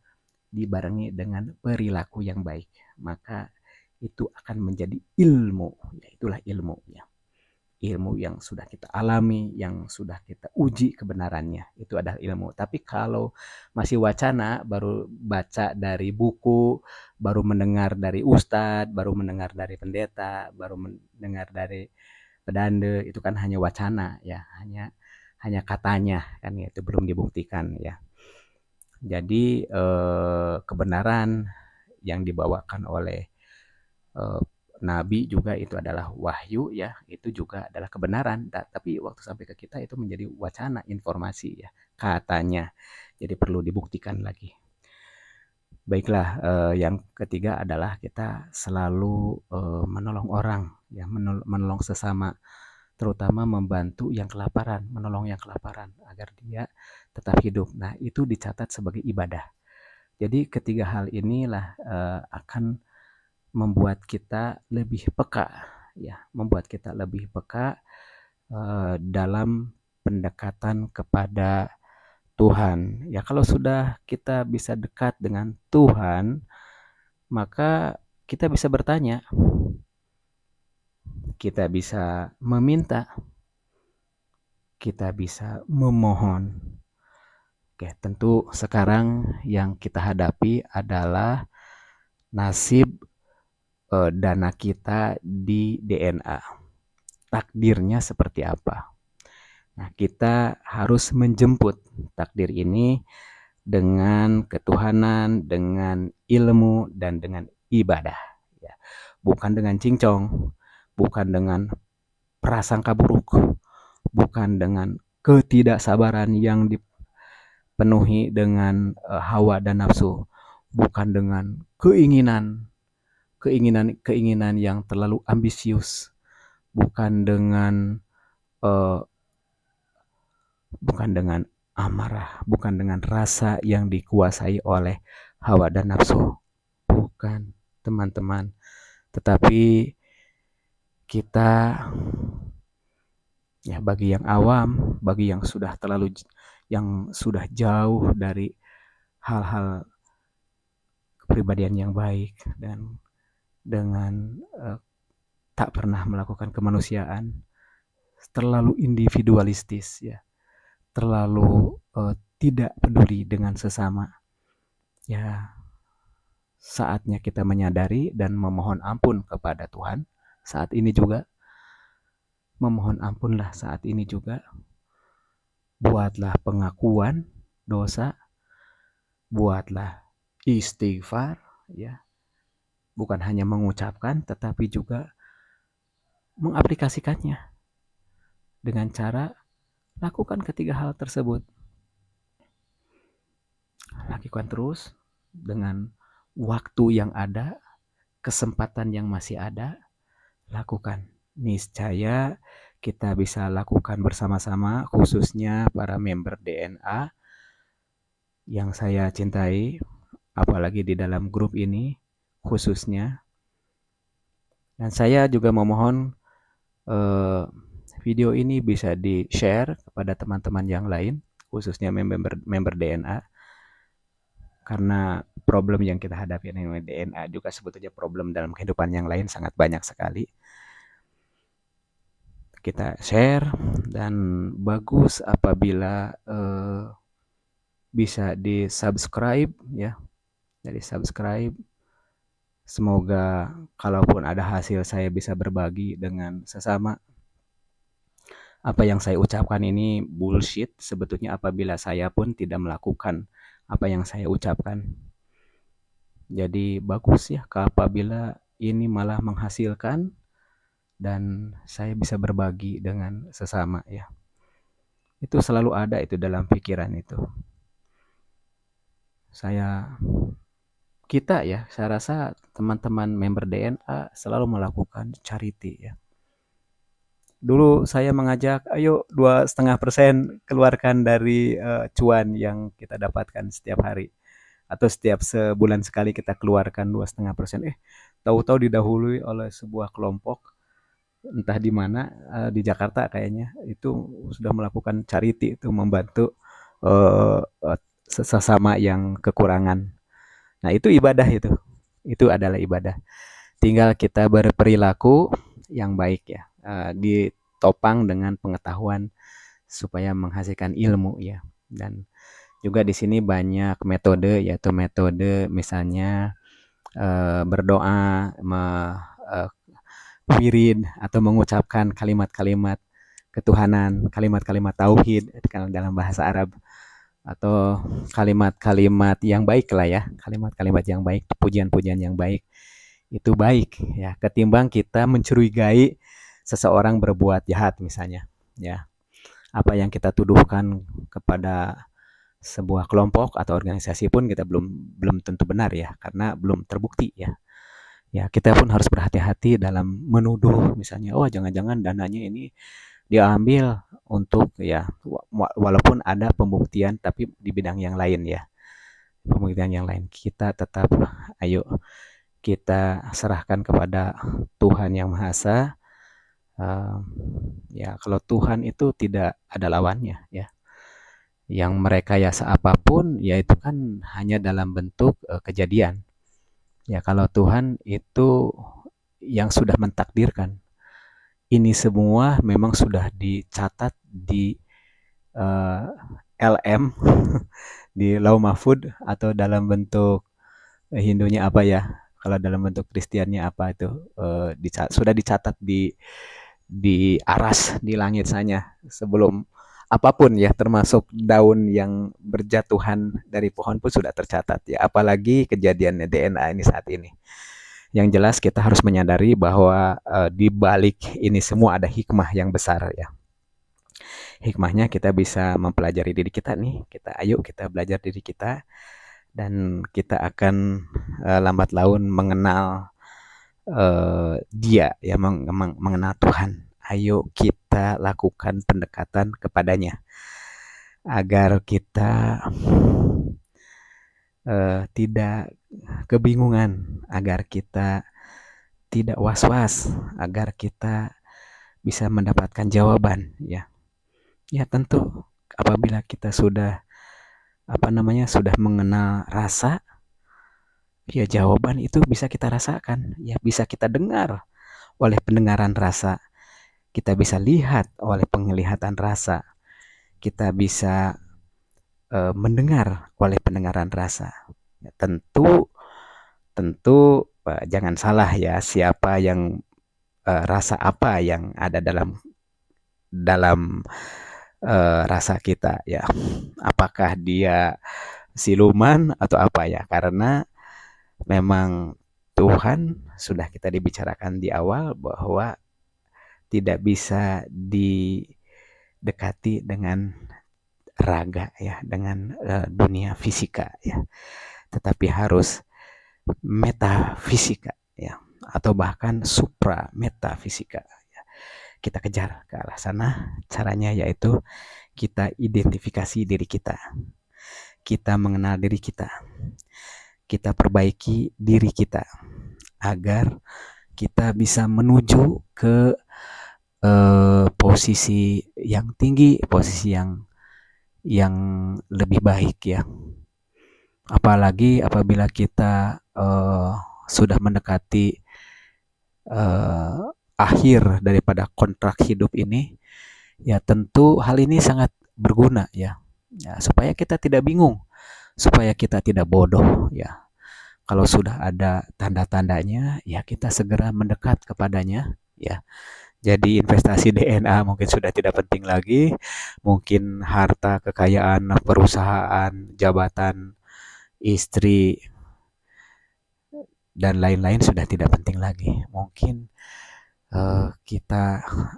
dibarengi dengan perilaku yang baik, maka itu akan menjadi ilmu ya. Itulah ilmu ya. Ilmu yang sudah kita alami, yang sudah kita uji kebenarannya, itu adalah ilmu. Tapi kalau masih wacana, baru baca dari buku, baru mendengar dari ustadz, baru mendengar dari pendeta, baru mendengar dari pedande, itu kan hanya wacana ya, hanya katanya kan ya, itu belum dibuktikan ya. Jadi kebenaran yang dibawakan oleh Nabi juga itu adalah wahyu ya, itu juga adalah kebenaran. Tapi waktu sampai ke kita itu menjadi wacana, informasi ya, katanya. Jadi perlu dibuktikan lagi. Baiklah, yang ketiga adalah kita selalu menolong orang ya, menolong sesama, terutama membantu yang kelaparan, menolong yang kelaparan agar dia tetap hidup. Nah, itu dicatat sebagai ibadah. Jadi ketiga hal inilah akan membuat kita lebih peka ya, membuat kita lebih peka dalam pendekatan kepada Tuhan. Ya kalau sudah kita bisa dekat dengan Tuhan, maka kita bisa bertanya, kita bisa meminta, kita bisa memohon. Oke, tentu sekarang yang kita hadapi adalah nasib dana kita di DNA. Takdirnya seperti apa? Nah, kita harus menjemput takdir ini dengan ketuhanan, dengan ilmu, dan dengan ibadah. Ya. Bukan dengan cincong, bukan dengan prasangka buruk, bukan dengan ketidaksabaran yang dipenuhi dengan hawa dan nafsu, bukan dengan keinginan yang terlalu ambisius, bukan dengan uh, bukan dengan amarah, bukan dengan rasa yang dikuasai oleh hawa dan nafsu. Bukan, teman-teman. Tetapi kita, ya, bagi yang awam, bagi yang sudah jauh dari hal-hal kepribadian yang baik dan dengan tak pernah melakukan kemanusiaan, terlalu individualistis, ya, terlalu tidak peduli dengan sesama. Ya, saatnya kita menyadari dan memohon ampun kepada Tuhan. Saat ini juga memohon ampunlah saat ini juga. Buatlah pengakuan dosa, buatlah istighfar, ya. Bukan hanya mengucapkan tetapi juga mengaplikasikannya dengan cara lakukan ketiga hal tersebut. Lakukan terus dengan waktu yang ada, kesempatan yang masih ada, lakukan. Niscaya kita bisa lakukan bersama-sama, khususnya para member DNA yang saya cintai, apalagi di dalam grup ini khususnya. Dan saya juga memohon video ini bisa di-share kepada teman-teman yang lain, khususnya member DNA. Karena problem yang kita hadapi dengan DNA juga sebetulnya problem dalam kehidupan yang lain sangat banyak sekali. Kita share dan bagus apabila bisa di-subscribe, ya. Jadi subscribe. Semoga kalaupun ada hasil saya bisa berbagi dengan sesama. Apa yang saya ucapkan ini bullshit sebetulnya apabila saya pun tidak melakukan apa yang saya ucapkan. Jadi bagus ya apabila ini malah menghasilkan dan saya bisa berbagi dengan sesama, ya. Itu selalu ada itu dalam pikiran itu. Saya rasa teman-teman member DNA selalu melakukan charity, ya. Dulu saya mengajak, ayo 2,5% keluarkan dari cuan yang kita dapatkan setiap hari. Atau setiap sebulan sekali kita keluarkan 2,5%. Tahu-tahu didahului oleh sebuah kelompok, entah di mana, di Jakarta kayaknya, itu sudah melakukan charity, itu membantu sesama yang kekurangan. Nah, itu ibadah itu. Itu adalah ibadah. Tinggal kita berperilaku yang baik, ya. Ditopang dengan pengetahuan supaya menghasilkan ilmu, ya. Dan juga di sini banyak metode, yaitu metode misalnya berdoa, wirid atau mengucapkan kalimat-kalimat ketuhanan, kalimat-kalimat tauhid dalam bahasa Arab, atau kalimat-kalimat yang baik lah, ya, kalimat-kalimat yang baik, pujian-pujian yang baik. Itu baik, ya, ketimbang kita mencurigai seseorang berbuat jahat misalnya, ya. Apa yang kita tuduhkan kepada sebuah kelompok atau organisasi pun kita belum tentu benar, ya, karena belum terbukti, ya. Ya, kita pun harus berhati-hati dalam menuduh misalnya, oh jangan-jangan dananya ini diambil untuk, ya, walaupun ada pembuktian tapi di bidang yang lain, ya. Pembuktian yang lain kita tetap ayo kita serahkan kepada Tuhan Yang Maha Esa. Ya, kalau Tuhan itu tidak ada lawannya, ya. Yang merekayasa apapun, ya itu kan hanya dalam bentuk kejadian. Ya, kalau Tuhan itu yang sudah mentakdirkan. Ini semua memang sudah dicatat di LM, di Lauh Mahfud, atau dalam bentuk Hindunya apa ya? Kalau dalam bentuk Kristiannya apa itu? Sudah dicatat di aras di langit sana sebelum apapun ya, termasuk daun yang berjatuhan dari pohon pun sudah tercatat ya, apalagi kejadiannya DNA ini saat ini. Yang jelas kita harus menyadari bahwa di balik ini semua ada hikmah yang besar ya. Hikmahnya kita bisa mempelajari diri kita nih, kita belajar diri kita, dan kita akan lambat laun mengenal dia ya, mengenal Tuhan. Ayo kita lakukan pendekatan kepadanya agar kita tidak kebingungan, agar kita tidak was-was, agar kita bisa mendapatkan jawaban ya. Ya tentu apabila kita sudah sudah mengenal rasa, ya jawaban itu bisa kita rasakan, ya bisa kita dengar oleh pendengaran rasa, kita bisa lihat oleh penglihatan rasa, kita bisa mendengar oleh pendengaran rasa. Ya, tentu jangan salah ya, siapa yang rasa apa yang ada dalam dalam rasa kita ya. Apakah dia siluman atau apa ya? Karena memang Tuhan sudah kita dibicarakan di awal bahwa tidak bisa didekati dengan raga ya, dengan dunia fisika ya, tetapi harus metafisika ya, atau bahkan supra metafisika ya. Kita kejar ke arah sana. Caranya yaitu kita identifikasi diri kita mengenal diri kita perbaiki diri kita agar kita bisa menuju ke posisi yang tinggi, posisi yang lebih baik ya. Apalagi apabila kita sudah mendekati akhir daripada kontrak hidup ini, ya tentu hal ini sangat berguna ya, supaya kita tidak bingung, supaya kita tidak bodoh ya. Kalau sudah ada tanda-tandanya, ya kita segera mendekat kepadanya ya. Jadi investasi DNA mungkin sudah tidak penting lagi, mungkin harta, kekayaan, perusahaan, jabatan, istri, dan lain-lain sudah tidak penting lagi. Mungkin kita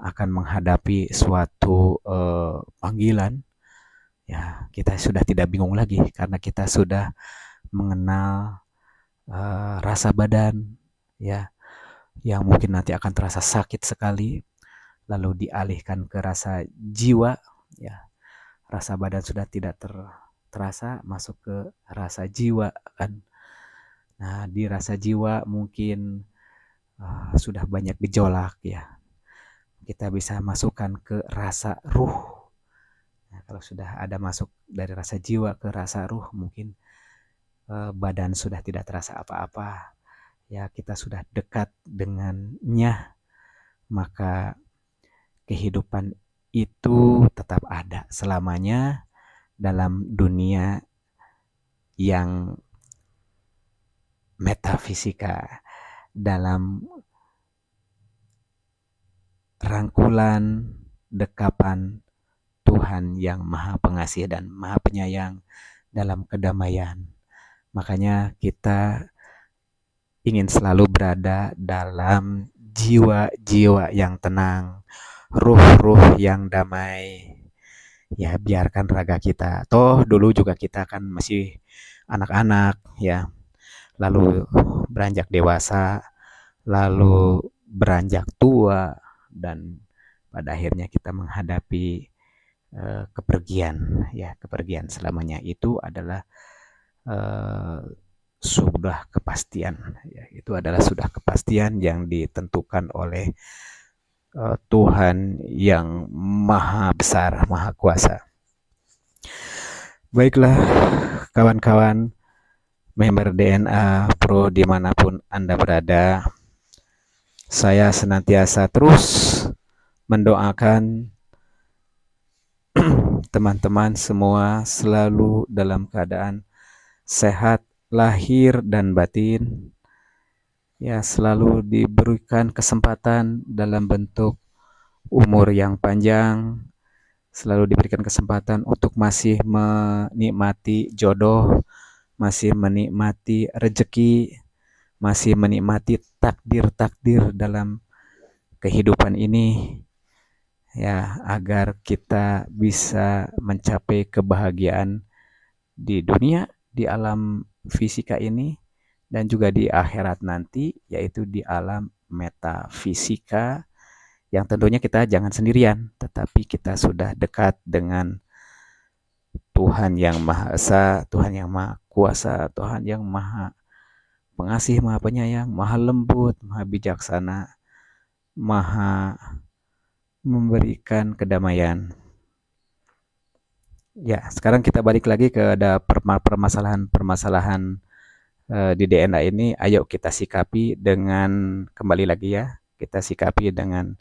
akan menghadapi suatu panggilan, ya kita sudah tidak bingung lagi karena kita sudah mengenal rasa badan, ya, yang mungkin nanti akan terasa sakit sekali, lalu dialihkan ke rasa jiwa, ya, rasa badan sudah tidak terasa, masuk ke rasa jiwa kan. Nah di rasa jiwa mungkin sudah banyak gejolak ya, kita bisa masukkan ke rasa ruh. Nah, kalau sudah ada masuk dari rasa jiwa ke rasa ruh, mungkin badan sudah tidak terasa apa-apa ya, kita sudah dekat dengannya, maka kehidupan itu tetap ada selamanya dalam dunia yang metafisika, dalam rangkulan dekapan Tuhan yang Maha Pengasih dan Maha Penyayang dalam kedamaian. Makanya kita ingin selalu berada dalam jiwa-jiwa yang tenang, ruh-ruh yang damai. Ya biarkan raga kita. Toh dulu juga kita kan masih anak-anak ya. Lalu beranjak dewasa, lalu beranjak tua, dan pada akhirnya kita menghadapi kepergian ya. Kepergian selamanya itu adalah sudah kepastian ya. Itu adalah sudah kepastian yang ditentukan oleh Tuhan yang maha besar, maha kuasa. Baiklah kawan-kawan member DNA Pro dimanapun Anda berada, saya senantiasa terus mendoakan teman-teman semua selalu dalam keadaan sehat lahir dan batin, ya selalu diberikan kesempatan dalam bentuk umur yang panjang, selalu diberikan kesempatan untuk masih menikmati jodoh, masih menikmati rejeki, masih menikmati takdir-takdir dalam kehidupan ini, ya agar kita bisa mencapai kebahagiaan di dunia, di alam fisika ini, dan juga di akhirat nanti, yaitu di alam metafisika, yang tentunya kita jangan sendirian, tetapi kita sudah dekat dengan Tuhan yang Maha Esa, Tuhan yang Maha Kuasa, Tuhan yang Maha Pengasih, Maha Penyayang, Maha Lembut, Maha Bijaksana, Maha Memberikan Kedamaian. Ya, sekarang kita balik lagi ke ada permasalahan-permasalahan di DNA ini. Ayo kita sikapi dengan kembali lagi ya, kita sikapi dengan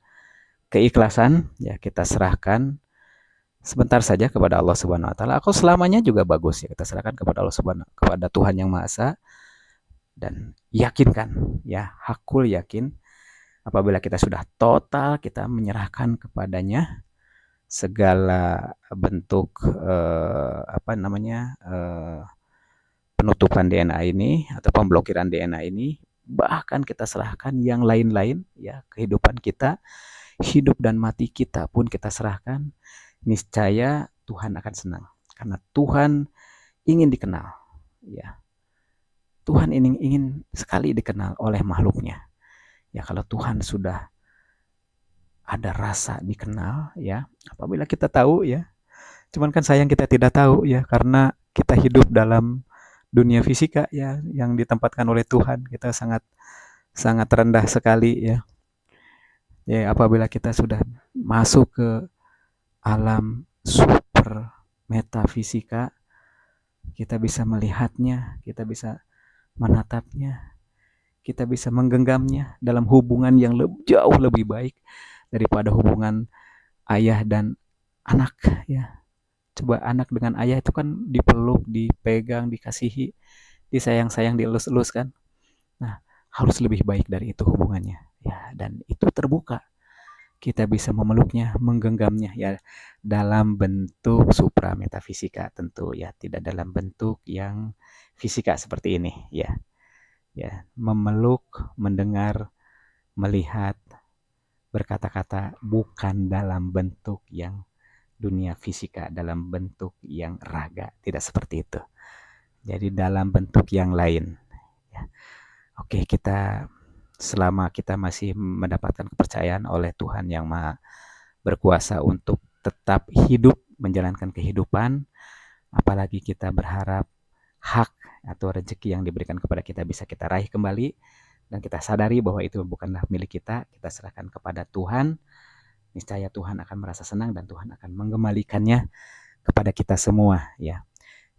keikhlasan, ya kita serahkan sebentar saja kepada Allah Subhanahu wa taala. Aku selamanya juga bagus ya, kita serahkan kepada Allah Subhanahu kepada Tuhan yang Maha Esa dan yakinkan ya, hakul yakin apabila kita sudah total kita menyerahkan kepadanya segala bentuk penutupan DNA ini atau pemblokiran DNA ini, bahkan kita serahkan yang lain-lain ya, kehidupan kita, hidup dan mati kita pun kita serahkan, niscaya Tuhan akan senang karena Tuhan ingin dikenal ya. Tuhan ingin sekali dikenal oleh makhluknya. Ya kalau Tuhan sudah ada rasa dikenal ya, apabila kita tahu ya. Cuman kan sayang kita tidak tahu ya, karena kita hidup dalam dunia fisika ya yang ditempatkan oleh Tuhan. Kita sangat sangat rendah sekali ya. Ya apabila kita sudah masuk ke alam super metafisika, kita bisa melihatnya, kita bisa menatapnya, kita bisa menggenggamnya dalam hubungan yang jauh lebih baik daripada hubungan ayah dan anak ya. Coba anak dengan ayah itu kan dipeluk, dipegang, dikasihi, disayang-sayang, dielus-elus kan. Nah, harus lebih baik dari itu hubungannya. Ya, dan itu terbuka. Kita bisa memeluknya, menggenggamnya ya dalam bentuk supra metafisika tentu ya, tidak dalam bentuk yang fisika seperti ini ya. Ya, memeluk, mendengar, melihat, berkata-kata bukan dalam bentuk yang dunia fisika, dalam bentuk yang raga, tidak seperti itu. Jadi dalam bentuk yang lain. Ya. Oke, kita selama kita masih mendapatkan kepercayaan oleh Tuhan yang Maha Berkuasa untuk tetap hidup, menjalankan kehidupan, apalagi kita berharap hak atau rezeki yang diberikan kepada kita bisa kita raih kembali, dan kita sadari bahwa itu bukanlah milik kita serahkan kepada Tuhan, niscaya Tuhan akan merasa senang dan Tuhan akan mengembalikannya kepada kita semua ya.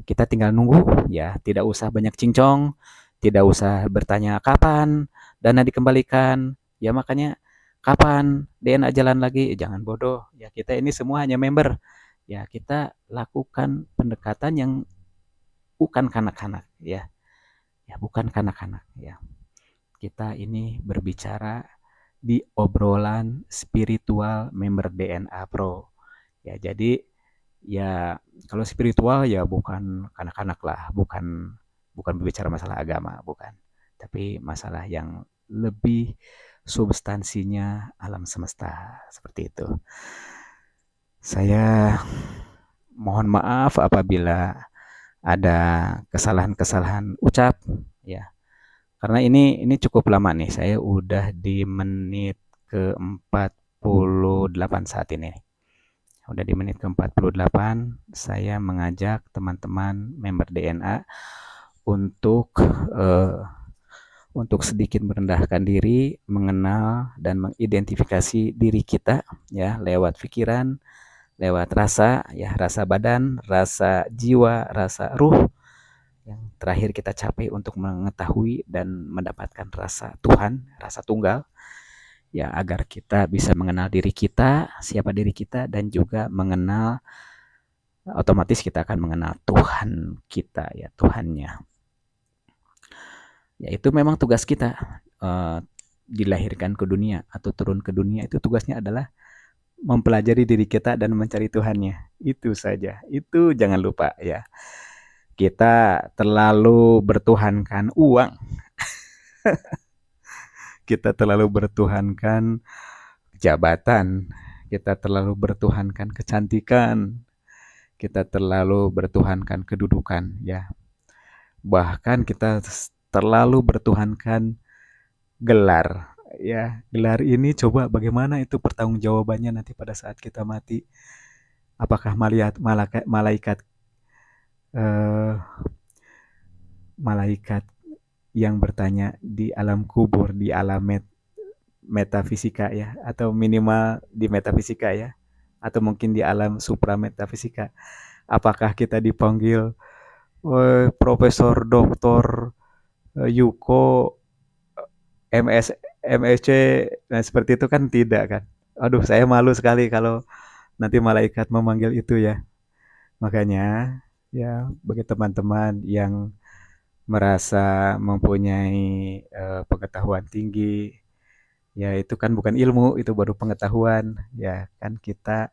Kita tinggal nunggu ya, tidak usah banyak cincong, tidak usah bertanya kapan dana dikembalikan. Ya makanya kapan DNA jalan lagi, jangan bodoh. Ya kita ini semua hanya member. Ya kita lakukan pendekatan yang bukan kanak-kanak ya. Ya bukan kanak-kanak ya. Kita ini berbicara di obrolan spiritual member DNA Pro. Ya jadi ya kalau spiritual ya bukan kanak-kanak lah, bukan bukan berbicara masalah agama, bukan. Tapi masalah yang lebih substansinya alam semesta seperti itu. Saya mohon maaf apabila ada kesalahan-kesalahan ucap ya. Karena ini cukup lama nih. Saya udah di menit ke-48 saat ini. Udah di menit ke-48, saya mengajak teman-teman member DNA untuk untuk sedikit merendahkan diri, mengenal dan mengidentifikasi diri kita ya lewat pikiran, lewat rasa ya, rasa badan, rasa jiwa, rasa ruh. Yang terakhir kita capai untuk mengetahui dan mendapatkan rasa Tuhan, rasa tunggal ya, agar kita bisa mengenal diri kita, siapa diri kita, dan juga mengenal, otomatis kita akan mengenal Tuhan kita ya, Tuhannya. Ya itu memang tugas kita dilahirkan ke dunia atau turun ke dunia, itu tugasnya adalah mempelajari diri kita dan mencari Tuhannya. Itu saja. Itu jangan lupa ya. Kita terlalu bertuhankan uang. Kita terlalu bertuhankan jabatan. Kita terlalu bertuhankan kecantikan. Kita terlalu bertuhankan kedudukan ya. Bahkan kita terlalu bertuhankan gelar ya. Gelar ini coba bagaimana itu pertanggungjawabannya nanti pada saat kita mati. Apakah malaikat eh, malaikat yang bertanya di alam kubur, di alam metafisika ya, atau minimal di metafisika ya, atau mungkin di alam supra metafisika. Apakah kita dipanggil Profesor Doktor Yuko MS MSC, nah seperti itu kan tidak kan. Aduh, saya malu sekali kalau nanti malaikat memanggil itu ya. Makanya ya bagi teman-teman yang merasa mempunyai pengetahuan tinggi, ya itu kan bukan ilmu, itu baru pengetahuan. Ya kan kita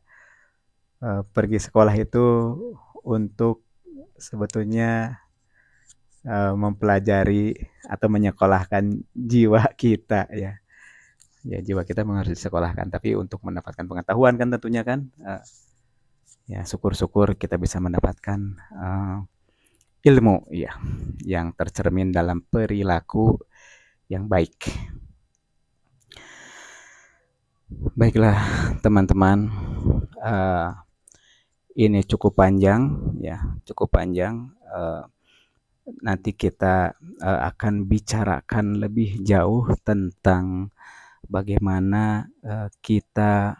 pergi sekolah itu untuk sebetulnya mempelajari atau menyekolahkan jiwa kita ya. Ya jiwa kita memang harus disekolahkan, tapi untuk mendapatkan pengetahuan kan tentunya kan, ya syukur-syukur kita bisa mendapatkan ilmu ya, yang tercermin dalam perilaku yang baik. Baiklah teman-teman, ini cukup panjang ya, cukup panjang. Nanti kita akan bicarakan lebih jauh tentang bagaimana kita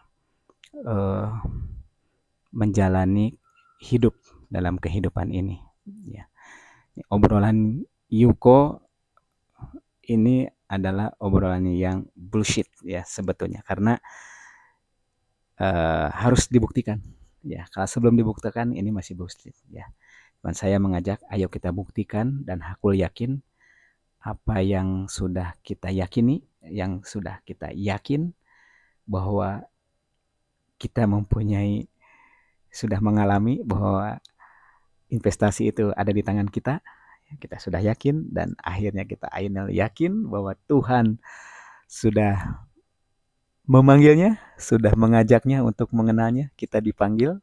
menjalani hidup dalam kehidupan ini. Ya. Obrolan Yuko ini adalah obrolan yang bullshit ya sebetulnya, karena harus dibuktikan. Ya, kalau sebelum dibuktikan ini masih bullshit ya. Dan saya mengajak, ayo kita buktikan, dan aku yakin apa yang sudah kita yakini, yang sudah kita yakin bahwa kita mempunyai, sudah mengalami bahwa investasi itu ada di tangan kita. Kita sudah yakin, dan akhirnya kita ainal yakin bahwa Tuhan sudah memanggilnya, sudah mengajaknya untuk mengenalnya. Kita dipanggil,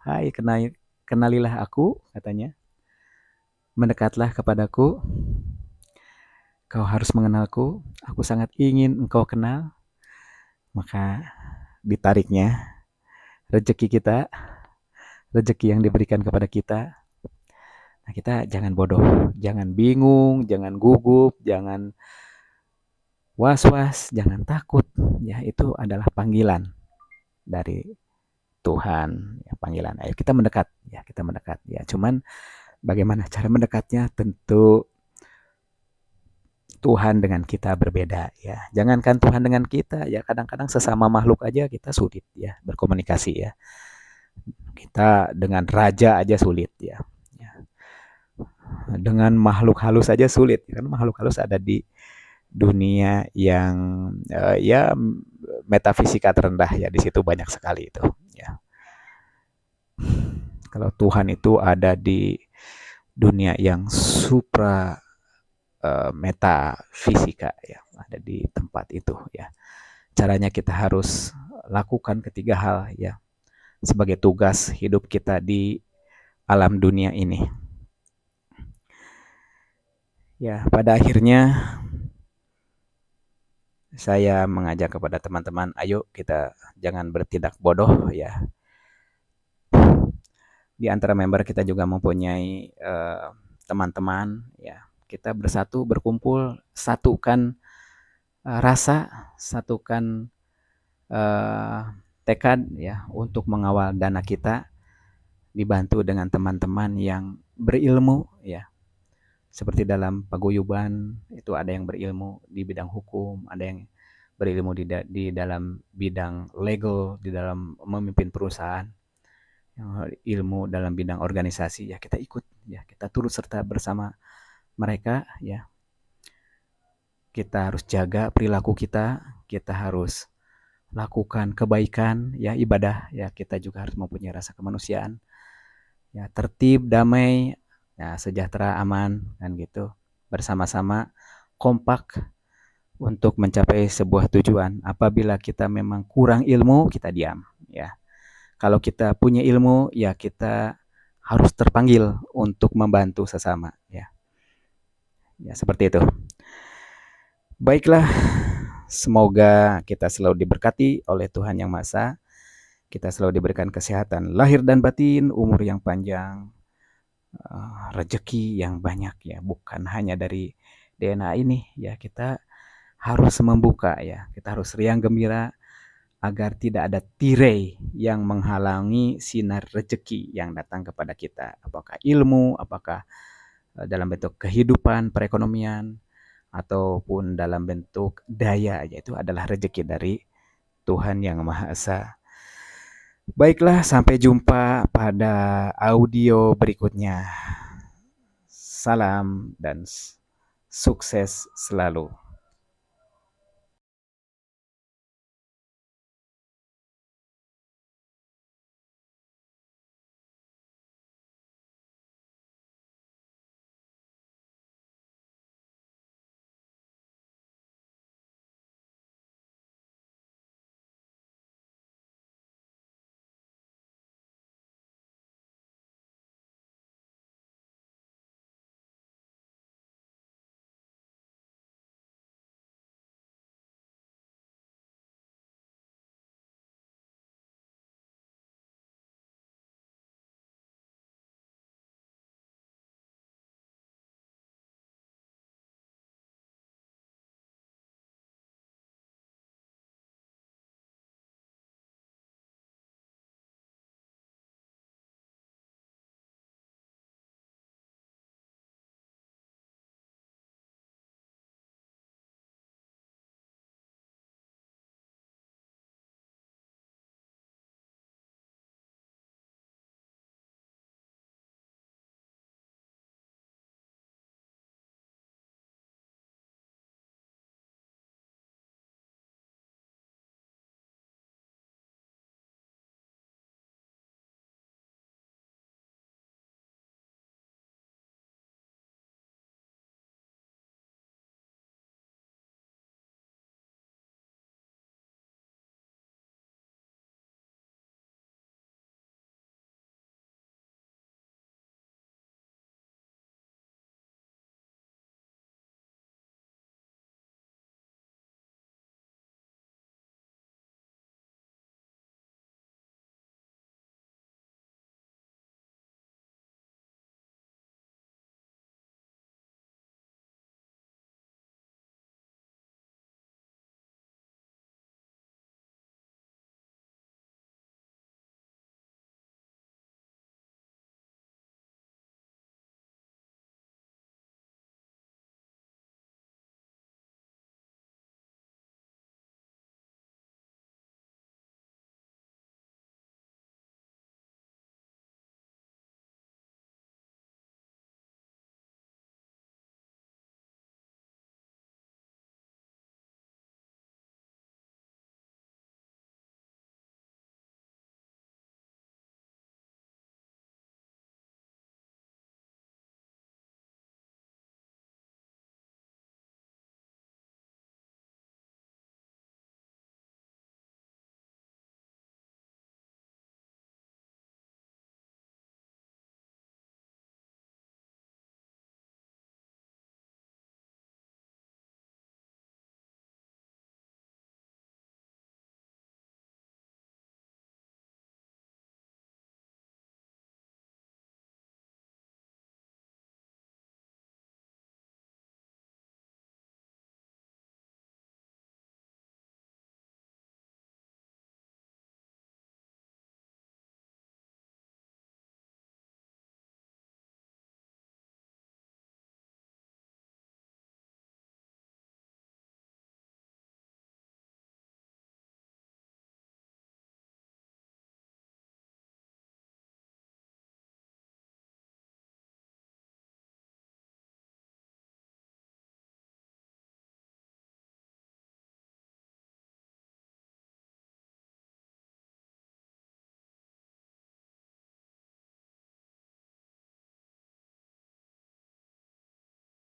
hai kenalilah aku, katanya. Mendekatlah kepadaku, kau harus mengenalku, aku sangat ingin engkau kenal. Maka ditariknya rezeki kita, rezeki yang diberikan kepada kita. Nah, kita jangan bodoh, jangan bingung, jangan gugup, jangan was-was, jangan takut. Ya, itu adalah panggilan dari Tuhan, ya, panggilan. Ayo kita mendekat, ya kita mendekat. Ya, cuman bagaimana cara mendekatnya, tentu Tuhan dengan kita berbeda ya. Jangankan Tuhan dengan kita, ya kadang-kadang sesama makhluk aja kita sulit ya berkomunikasi ya. Kita dengan raja aja sulit ya. Dengan makhluk halus aja sulit, kan makhluk halus ada di dunia yang ya metafisika terendah ya, di situ banyak sekali itu ya. Kalau Tuhan itu ada di dunia yang supra metafisika ya, ada di tempat itu ya. Caranya kita harus lakukan ketiga hal ya sebagai tugas hidup kita di alam dunia ini. Ya, pada akhirnya saya mengajak kepada teman-teman, ayo kita jangan bertindak bodoh ya. Di antara member kita juga mempunyai teman-teman ya. Kita bersatu, berkumpul, satukan rasa, satukan tekad ya untuk mengawal dana kita, dibantu dengan teman-teman yang berilmu ya. Seperti dalam paguyuban itu ada yang berilmu di bidang hukum, ada yang berilmu di dalam bidang legal, di dalam memimpin perusahaan, yang ilmu dalam bidang organisasi ya, kita ikut ya, kita turut serta bersama mereka ya. kita harus jaga perilaku kita harus lakukan kebaikan, ya ibadah, ya kita juga harus mempunyai rasa kemanusiaan, ya tertib, damai, ya sejahtera, aman, kan gitu. Bersama-sama kompak untuk mencapai sebuah tujuan. Apabila kita memang kurang ilmu, kita diam, ya. Kalau kita punya ilmu, ya kita harus terpanggil untuk membantu sesama, ya. Ya seperti itu. Baiklah, semoga kita selalu diberkati oleh Tuhan Yang Maha Esa. Kita selalu diberikan kesehatan lahir dan batin, umur yang panjang, rezeki yang banyak, ya, bukan hanya dari DNA ini, ya. Kita harus membuka, ya. Kita harus riang gembira agar tidak ada tirai yang menghalangi sinar rezeki yang datang kepada kita. Apakah ilmu, apakah dalam bentuk kehidupan, perekonomian, ataupun dalam bentuk daya, yaitu adalah rezeki dari Tuhan Yang Maha Esa. Baiklah, sampai jumpa pada audio berikutnya. Salam dan sukses selalu.